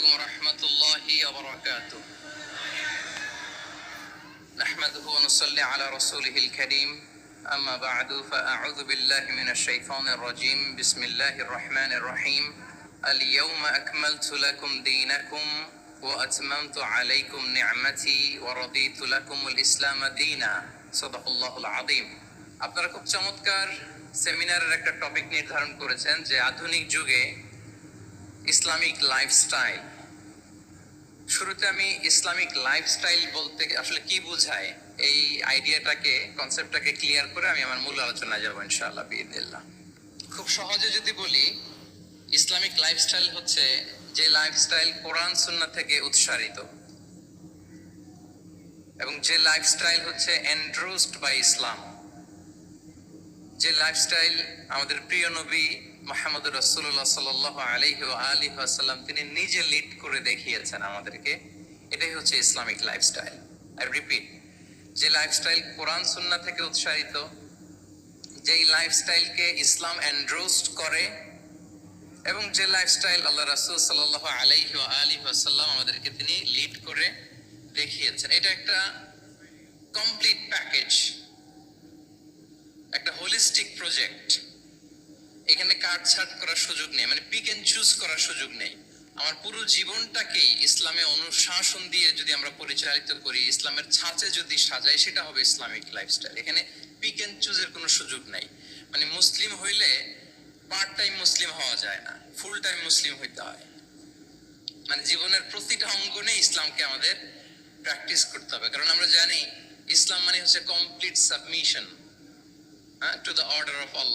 عليكم ورحمة الله وبركاته نحمده ونصلي على رسوله الكريم أما بعد فأعوذ بالله من الشيطان الرجيم بسم الله الرحمن الرحيم اليوم أكملت لكم دينكم وأتممت عليكم نعمتي ورضيت لكم الإسلام دينا صدق الله العظيم আপনারা খুব চমৎকার সেমিনারের একটা টপিক নির্ধারণ করেছেন যে আধুনিক যুগে ইসলামিক লাইফস্টাইল। শুরুতে আমি ইসলামিক লাইফস্টাইল বলতে আসলে কি বোঝায় এই আইডিয়াটাকে, কনসেপ্টটাকে ক্লিয়ার করে আমি আমার মূল আলোচনায় যাব ইনশাআল্লাহ বিইذنিল্লাহ। খুব সহজে যদি বলি, ইসলামিক লাইফস্টাইল হচ্ছে যে লাইফস্টাইল কোরআন সুন্নাহ থেকে উৎসারিত এবং যে লাইফস্টাইল হচ্ছে এন্ডোর্সড বাই ইসলাম, যে লাইফস্টাইল আমাদের প্রিয় নবী মুহাম্মদ রাসূলুল্লাহ সাল্লাল্লাহু আলাইহি ওয়া আলিহি ওয়াসাল্লাম তিনি নিজে লিড করে দেখিয়েছেন আমাদেরকে, এটাই হচ্ছে ইসলামিক লাইফস্টাইল। আই রিপিট, যে লাইফস্টাইল কোরআন সুন্নাহ থেকে উৎসারিত, যেই লাইফস্টাইলকে ইসলাম এন্ডোর্সড করে এবং যে লাইফস্টাইল আল্লাহ রাসূল সাল্লাল্লাহু আলাইহি ওয়া আলিহি ওয়াসাল্লাম আমাদেরকে তিনি লিড করে দেখিয়েছেন, এটা একটা কমপ্লিট প্যাকেজ, একটা হোলিস্টিক প্রজেক্ট। এখানে কাটছাট করার সুযোগ নেই, মানে পিক এন্ড চুজ করার সুযোগ নেই। আমার পুরো জীবনটাকেই ইসলামে অনুশাসন দিয়ে যদি আমরা পরিচালিত করি, ইসলামের ছাঁচে যদি সাজাই, সেটা হবে ইসলামিক লাইফস্টাইল। এখানে পিক এন্ড চুজের কোনো সুযোগ নাই। মানে মুসলিম হইলে পার্ট টাইম মুসলিম হওয়া যায় না, ফুল টাইম মুসলিম হইতে হয়। মানে জীবনের প্রতিটা অঙ্গনে ইসলামকে আমাদের প্র্যাকটিস করতে হবে, কারণ আমরা জানি ইসলাম মানে হচ্ছে complete submission to the order of Allah.